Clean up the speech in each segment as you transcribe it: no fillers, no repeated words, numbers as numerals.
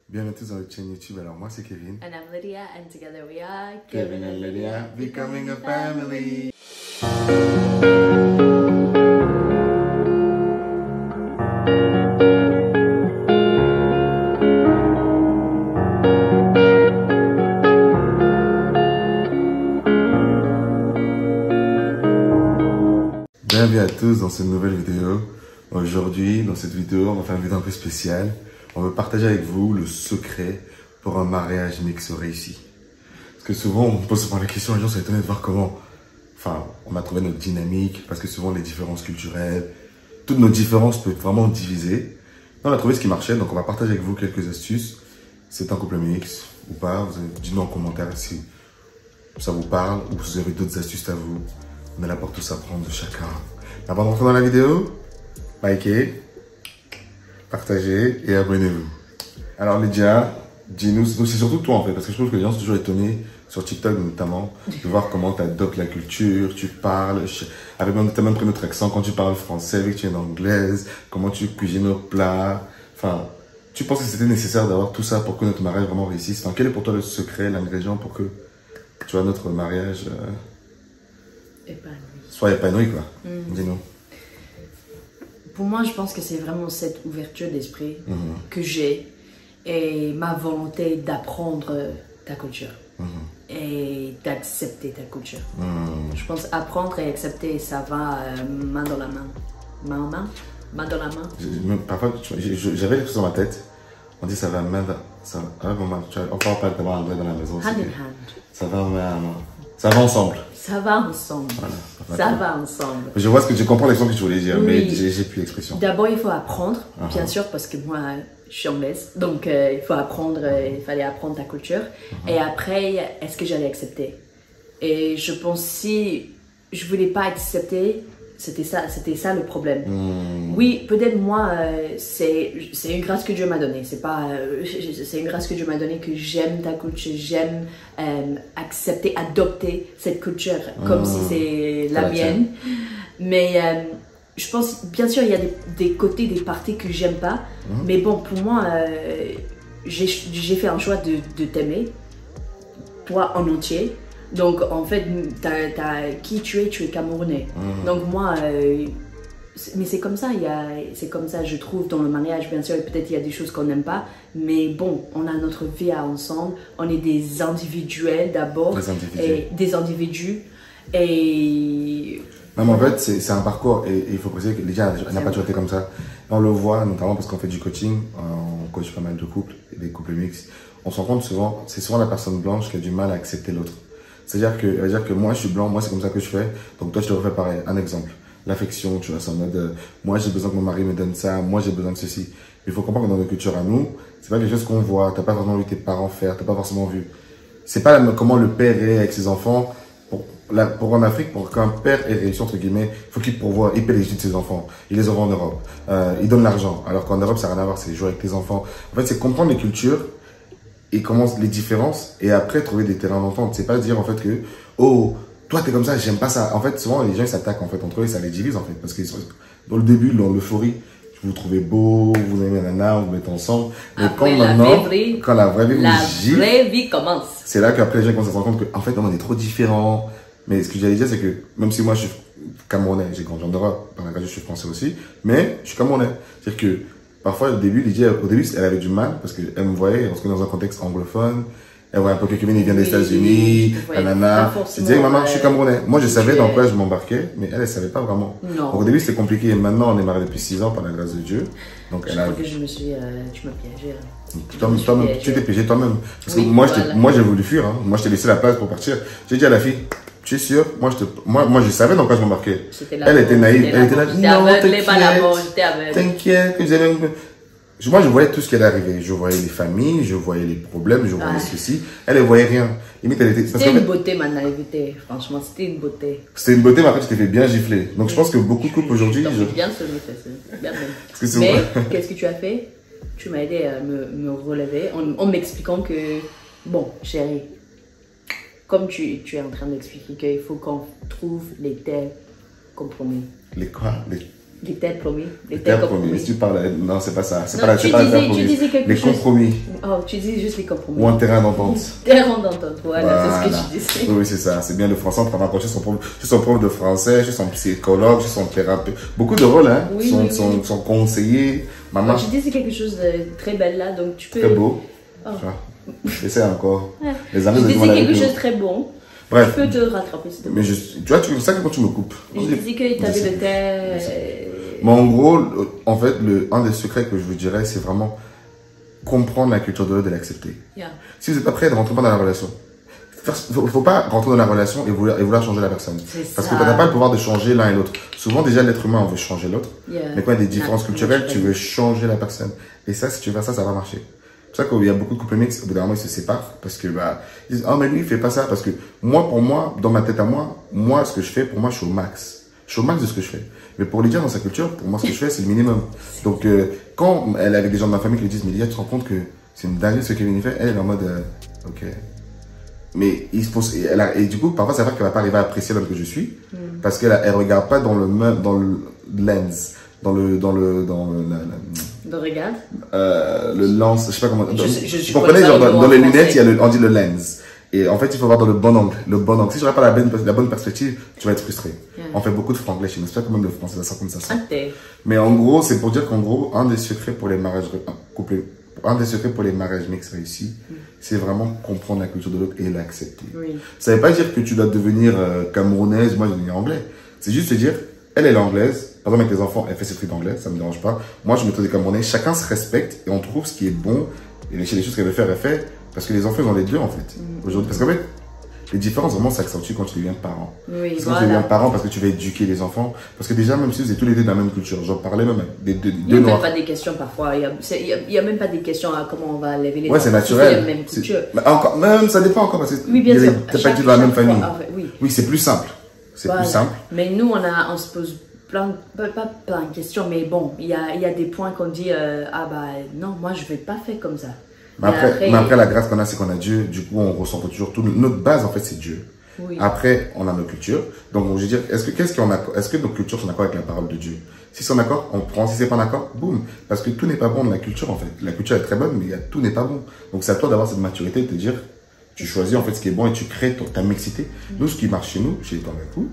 Bienvenue tous dans notre chaîne YouTube. Alors moi c'est Kevin. And I'm Lydia, and together we are Kevin and Lydia, becoming a family. Bienvenue à tous dans cette nouvelle vidéo. Aujourd'hui, dans cette vidéo, on va faire une vidéo un peu spéciale. On veut partager avec vous le secret pour un mariage mixte réussi. Parce que souvent, on pose souvent la question, les gens sont étonnés de voir comment, on a trouvé notre dynamique, parce que souvent les différences culturelles, toutes nos différences peuvent vraiment diviser. On a trouvé ce qui marchait, donc on va partager avec vous quelques astuces. C'est un couple mixte ou pas, vous avez dit-nous en commentaire si ça vous parle ou si vous avez d'autres astuces à vous. On est là pour tous apprendre de chacun. Avant d'entrer dans la vidéo, likez, partagez et abonnez-vous. Alors Lydia, dis-nous, c'est surtout toi en fait, parce que je trouve que les gens sont toujours étonnés, sur TikTok notamment, de voir comment tu adoptes la culture, tu parles, tu as même pris notre accent quand tu parles français, avec tu es anglaise, comment tu cuisines nos plats. Tu penses que c'était nécessaire d'avoir tout ça pour que notre mariage vraiment réussisse? Quel est pour toi le secret, l'ingrédient pour que tu vois, notre mariage soit épanoui quoi? Dis-nous. Pour moi, je pense que c'est vraiment cette ouverture d'esprit que j'ai et ma volonté d'apprendre ta culture et d'accepter ta culture. Je pense apprendre et accepter, ça va main dans la main. Main en main? Main dans la main? Parfois, j'avais les choses dans ma tête. On dit ça va main dans... Ça, on parle pas d'avoir un doigt dans la maison. Hand in hand. Ça va main à main. Ça va ensemble. Ça va ensemble. Voilà, ça va ensemble. Je vois ce que tu comprends l'expression que tu voulais dire, oui. Mais j'ai plus l'expression. D'abord, il faut apprendre, bien sûr, parce que moi, je suis anglaise. Donc, il faut apprendre, il fallait apprendre ta culture. Et après, est-ce que j'allais accepter? Et je pense si je voulais pas accepter, c'était ça le problème. Oui, peut-être moi, c'est une grâce que Dieu m'a donnée. C'est une grâce que Dieu m'a donnée que j'aime ta culture, j'aime accepter, adopter cette culture comme si c'est la mienne. Mais je pense, bien sûr, il y a des côtés, des parties que j'aime pas. Mais bon, pour moi, j'ai fait un choix de t'aimer, toi en entier. Donc en fait, qui tu es Camerounais. Donc moi, mais c'est comme ça, c'est comme ça je trouve dans le mariage, bien sûr, peut-être il y a des choses qu'on n'aime pas, mais bon, on a notre vie ensemble, on est des individuels d'abord, des individus, et... Non, en fait, c'est un parcours, et il faut préciser que déjà, elle n'a pas toujours été comme ça. On le voit notamment parce qu'on fait du coaching, on coach pas mal de couples, des couples mixtes. On se rend compte souvent, c'est souvent la personne blanche qui a du mal à accepter l'autre. C'est-à-dire que moi je suis blanc, moi c'est comme ça que je fais, donc toi tu devrais faire pareil. Un exemple, l'affection, tu vois, c'est en mode, moi j'ai besoin que mon mari me donne ça, moi j'ai besoin de ceci. Il faut comprendre que dans nos cultures à nous, c'est pas quelque chose qu'on voit, t'as pas forcément vu tes parents faire, t'as pas forcément vu. C'est pas comment le père est avec ses enfants. Pour en Afrique, pour qu'un père ait réussi, entre guillemets, il faut qu'il pourvoie, il paie les études de ses enfants, il les envoie en Europe, il donne l'argent, alors qu'en Europe ça n'a rien à voir, c'est jouer avec tes enfants. En fait c'est comprendre les cultures, et commence les différences et après trouver des terrains d'entente. C'est pas dire en fait que oh toi t'es comme ça, j'aime pas ça. En fait souvent les gens ils s'attaquent en fait entre eux et ça les divise en fait parce que dans le début dans l'euphorie vous trouvez beau, vous aimez nana, vous mettez ensemble. Mais quand la vraie vie commence, c'est là qu'après les gens commencent à se rendre compte que en fait on est trop différents. Mais ce que j'allais dire c'est que même si moi je suis Camerounais, j'ai grandi en Europe, par la je suis français aussi, mais je suis Camerounais. C'est-à-dire que parfois, au début, Lydia, elle avait du mal parce qu'elle me voyait, parce que dans un contexte anglophone, elle voyait un peu que Kevin, il vient des États-Unis, nanana. Elle disait, maman, je suis Camerounais. Moi, je savais dans quoi je m'embarquais, mais elle ne savait pas vraiment. Non. Donc, au début, c'était compliqué. Et maintenant, on est mariés depuis 6 ans, par la grâce de Dieu. Donc, je crois que je me suis, tu m'as piégé. Tu t'es piégé toi-même. Parce que moi, j'ai voulu fuir. Moi, je t'ai laissé la place pour partir. J'ai dit à la fille, tu es sûr? Moi, je savais dans quoi je m'embarquais. Elle était naïve. Elle était là. Non, t'inquiète. Moi, je voyais tout ce qui allait arriver. Je voyais les familles, je voyais les problèmes, je voyais ceci. Elle ne voyait rien. C'était une beauté, ma naïveté. Franchement, c'était une beauté. C'était une beauté, mais après, tu t'es fait bien gifler. Donc, je pense que beaucoup de couples aujourd'hui. Bien se me fait bien même. Mais, qu'est-ce que tu as fait? Tu m'as aidé à me relever en m'expliquant que, bon, chérie, comme tu es en train d'expliquer qu'il faut qu'on trouve les tels compromis. Les quoi? Les terres promis. Les terres promis. Si tu parles, non, c'est pas ça. C'est pas la tu terre disais promise. quelque Les chose. compromis. Oh, tu dis juste les compromis. Ou un terrain d'entente. Terrain d'entente, voilà, c'est ce que tu disais. Oui, c'est ça. C'est bien le français. On peut rapprocher son prof de français, chez son psychologue, chez son thérapeute. Beaucoup de rôles, hein, sont conseillers. Maman. Tu disais quelque chose de très belle là, donc tu peux. Très beau. Oh. Essaie encore. Ouais. Les amis je disais quelque chose de très bon. Bref. Je peux te rattraper, s'il te plaît. Mais tu vois, c'est ça que quand tu me coupes. Je disais que tu avais le terre. Mais en gros, en fait, un des secrets que je vous dirais, c'est vraiment comprendre la culture de l'autre et l'accepter. Yeah. Si vous n'êtes pas prêt, ne rentrez pas dans la relation. Il ne faut pas rentrer dans la relation et vouloir changer la personne. Parce que tu n'as pas le pouvoir de changer l'un et l'autre. Souvent, déjà, l'être humain, on veut changer l'autre. Yeah. Mais quand il y a des différences culturelles, tu veux changer la personne. Et ça, si tu fais ça, ça va marcher. C'est pour ça qu'il y a beaucoup de couples mixtes, au bout d'un moment, ils se séparent. Parce que, ils disent, oh, mais lui, il fait pas ça. Parce que pour moi, dans ma tête à moi, ce que je fais, pour moi, je suis au max. Je suis au max de ce que je fais. Mais pour Lydia, dans sa culture, pour moi, ce que je fais, c'est le minimum. Donc, quand elle est avec des gens de ma famille qui lui disent, mais Lydia, tu te rends compte que c'est une dinguerie ce que Kevin fait, elle est en mode, ok. Mais il se pose, et du coup, parfois, ça veut dire qu'elle va pas arriver à apprécier l'homme que je suis, parce qu'elle ne regarde pas dans le lens, dans le regard. le lens, je sais pas comment. Je vous comprenez, genre, dans les lunettes, on dit le lens. Et en fait, il faut voir dans le bon angle. Si tu n'auras pas la bonne perspective, tu vas être frustré. Yeah. On fait beaucoup de franglais chez nous. C'est pas comme le français, ça sent comme ça. Mais en gros, c'est pour dire qu'en gros, un des secrets pour les mariages mixtes réussis, c'est vraiment comprendre la culture de l'autre et l'accepter. Oui. Ça ne veut pas dire que tu dois devenir camerounaise, moi je vais devenir anglais. C'est juste te dire, elle est anglaise. Par exemple, avec les enfants, elle fait ses trucs d'anglais, ça ne me dérange pas. Moi, je me trouve des camerounais. Chacun se respecte et on trouve ce qui est bon. Et les choses qu'elle veut faire, elle fait. Parce que les enfants, ils ont les deux, en fait, aujourd'hui. Parce qu'en fait, les différences, vraiment, s'accentuent quand tu deviens parent. Oui, parce que quand tu deviens parent, parce que tu vas éduquer les enfants. Parce que déjà, même si vous êtes tous les deux de la même culture, j'en parlais même des deux noirs. Il n'y a même pas des questions parfois. Il y a même pas des questions à comment on va lever les enfants. Ouais, c'est naturel. C'est la même culture. Même, ça dépend encore. Parce que oui, bien sûr. Tu n'as pas été dans la même famille. Oui, c'est plus simple. C'est plus simple. Mais nous, on se pose pas plein de questions, mais bon, il y a des points qu'on dit, non, moi, je ne vais pas faire comme ça. Mais après, la grâce qu'on a, c'est qu'on a Dieu. Du coup, on ressent toujours tout. Notre base, en fait, c'est Dieu. Oui. Après, on a nos cultures. Donc, je veux dire, est-ce que nos cultures sont d'accord avec la parole de Dieu? Si c'est en accord, on prend. Si c'est pas en accord, boum. Parce que tout n'est pas bon dans la culture, en fait. La culture est très bonne, mais tout n'est pas bon. Donc, c'est à toi d'avoir cette maturité de te dire, tu choisis, en fait, ce qui est bon et tu crées ta mixité. Nous, ce qui marche chez nous, chez toi et tout,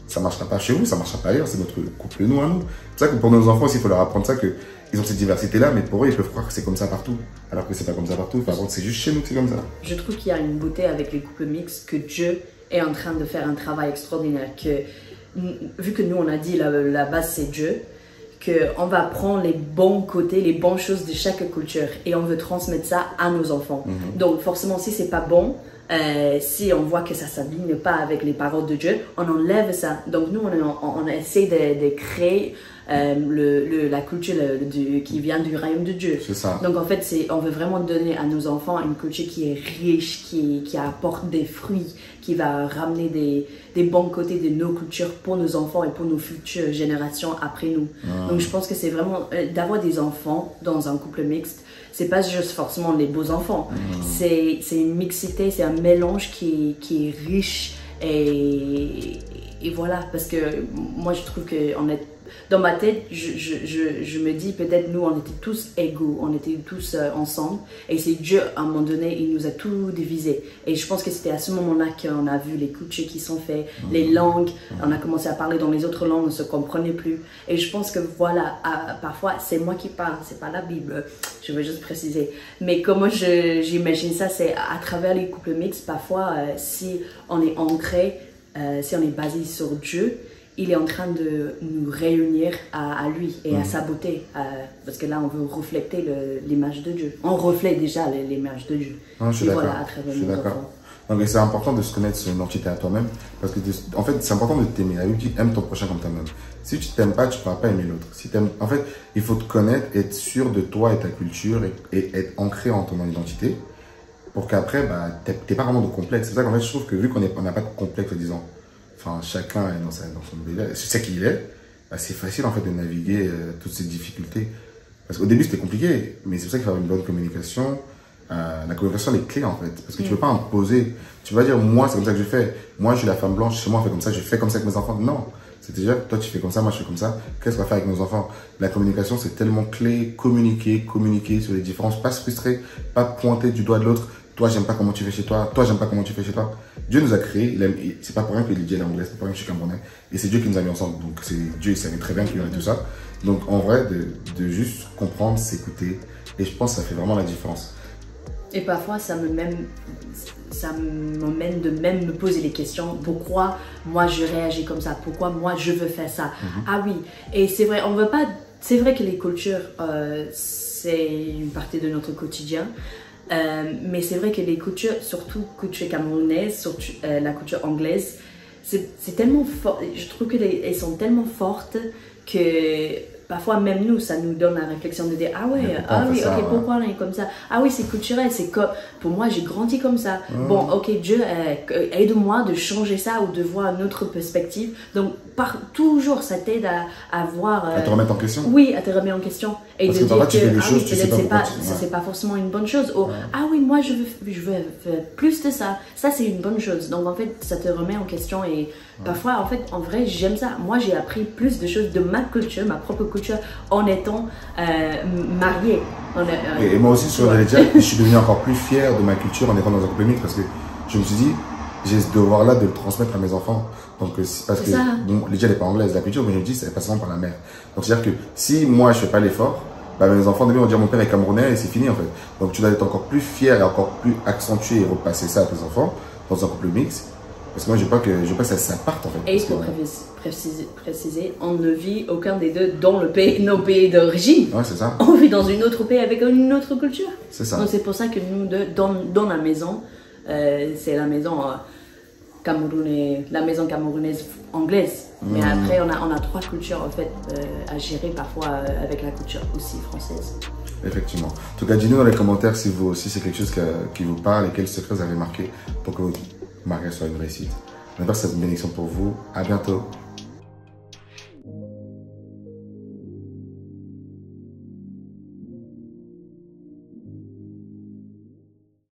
ça marchera pas chez vous, ça marchera pas ailleurs. C'est notre couple, nous, à nous. C'est ça que pour nos enfants aussi, il faut leur apprendre ça, que ils ont cette diversité-là, mais pour eux, ils peuvent croire que c'est comme ça partout. Alors que c'est pas comme ça partout. Par contre, c'est juste chez nous que c'est comme ça. Je trouve qu'il y a une beauté avec les couples mixtes, que Dieu est en train de faire un travail extraordinaire. Vu que nous, on a dit la base, c'est Dieu, qu'on va prendre les bons côtés, les bonnes choses de chaque culture et on veut transmettre ça à nos enfants. Donc, forcément, si c'est pas bon, si on voit que ça ne s'aligne pas avec les paroles de Dieu, on enlève ça. Donc nous, on essaie de créer la culture qui vient du royaume de Dieu. C'est ça. Donc en fait, on veut vraiment donner à nos enfants une culture qui est riche, qui apporte des fruits, qui va ramener des bons côtés de nos cultures pour nos enfants et pour nos futures générations après nous. Donc je pense que c'est vraiment d'avoir des enfants dans un couple mixte. C'est pas juste forcément les beaux enfants. C'est une mixité, c'est un mélange qui est riche et voilà. Parce que moi, je trouve qu'on est... Dans ma tête, je me dis peut-être nous, on était tous égaux, on était tous ensemble. Et c'est Dieu, à un moment donné, il nous a tout divisé. Et je pense que c'était à ce moment-là qu'on a vu les cultures qui sont faites, les langues. On a commencé à parler dans les autres langues, on ne se comprenait plus. Et je pense que voilà, parfois, c'est moi qui parle, c'est pas la Bible. Je veux juste préciser. Mais comment j'imagine ça, c'est à travers les couples mixtes, parfois, si on est ancré, si on est basé sur Dieu, il est en train de nous réunir à lui et à sa beauté. Parce que là, on veut refléter l'image de Dieu. On reflète déjà l'image de Dieu. Non, je suis d'accord. Voilà, à travers nos enfants. Donc, c'est important de se connaître son identité à toi-même. Parce que, en fait, c'est important de t'aimer. La Bible dit, aime ton prochain comme toi-même. Si tu t'aimes pas, tu ne pourras pas aimer l'autre. En fait, il faut te connaître, être sûr de toi et ta culture et être ancré en ton identité. Pour qu'après, tu n'aies pas vraiment de complexe. C'est ça qu'en fait, je trouve que vu qu'on n'a pas de complexe en disant, enfin, chacun est dans son délire, je sais qui il est, c'est facile en fait de naviguer toutes ces difficultés. Parce qu'au début c'était compliqué, mais c'est pour ça qu'il faut avoir une bonne communication. La communication est clé en fait, parce que tu ne peux pas imposer. Tu vas dire, moi c'est comme ça que je fais, moi je suis la femme blanche, chez moi on fait comme ça, je fais comme ça avec mes enfants. Non, C'est-à-dire, toi tu fais comme ça, moi je fais comme ça, qu'est-ce qu'on va faire avec nos enfants? La communication c'est tellement clé, communiquer sur les différences, pas se frustrer, pas pointer du doigt de l'autre. Toi, j'aime pas comment tu fais chez toi. Toi, j'aime pas comment tu fais chez toi. Dieu nous a créés. C'est pas pour rien que Lydia est anglaise, c'est pas pour rien que je suis camerounais. Et c'est Dieu qui nous a mis ensemble. Donc, Dieu, il savait très bien qu'il y aurait tout ça. Donc, en vrai, de juste comprendre, s'écouter. Et je pense que ça fait vraiment la différence. Et parfois, ça m'emmène de même me poser les questions. Pourquoi moi je réagis comme ça? Pourquoi moi je veux faire ça? Ah oui, et c'est vrai, on veut pas. C'est vrai que les cultures, c'est une partie de notre quotidien. Mais c'est vrai que les cultures, surtout culture camerounaise, surtout la culture anglaise, c'est tellement fort. Je trouve qu'elles sont tellement fortes que parfois même nous, ça nous donne la réflexion de dire ah ouais, ah oui, ok, pourquoi on est comme ça? Ah oui, c'est culturel, c'est comme pour moi j'ai grandi comme ça. Bon, ok, Dieu, aide-moi de changer ça ou de voir une autre perspective. Donc toujours ça t'aide à voir. À te remettre en question. Oui, à te remettre en question et parce de que dire tu fais des choses, tu sais pas c'est pas forcément une bonne chose. Ou ah oui, moi je veux faire plus de ça. Ça c'est une bonne chose. Donc en fait, ça te remet en question et parfois en fait, en vrai, j'aime ça. Moi, j'ai appris plus de choses de ma culture, ma propre culture, en étant mariée. Et moi aussi, sur les dire, je suis devenu encore plus fier de ma culture en étant dans un couple mixte parce que je me suis dit, j'ai ce devoir-là de le transmettre à mes enfants. Donc, parce que, bon, Lydia n'est pas anglaise, la culture, mais je me dis, ça passe par la mère. Donc, c'est-à-dire que si moi, je fais pas l'effort, bah, mes enfants, demain, vont dire, mon père est camerounais et c'est fini, en fait. Donc, tu dois être encore plus fier et encore plus accentué et repasser ça à tes enfants dans un couple mixte. Parce que moi, je veux pas que ça parte, en fait. Et il faut préciser, on ne vit aucun des deux dans nos pays d'origine. Ouais, c'est ça. On vit dans une autre pays avec une autre culture. C'est ça. Donc, c'est pour ça que nous deux, dans la maison, c'est la maison camerounaise anglaise. Mais après, on a trois cultures, en fait, à gérer parfois avec la culture aussi française. Effectivement. En tout cas, dis-nous dans les commentaires si vous aussi c'est quelque chose qui vous parle et quels secrets vous avez marqué pour que votre mariage soit une réussite. On espère que c'est une bénédiction pour vous. À bientôt.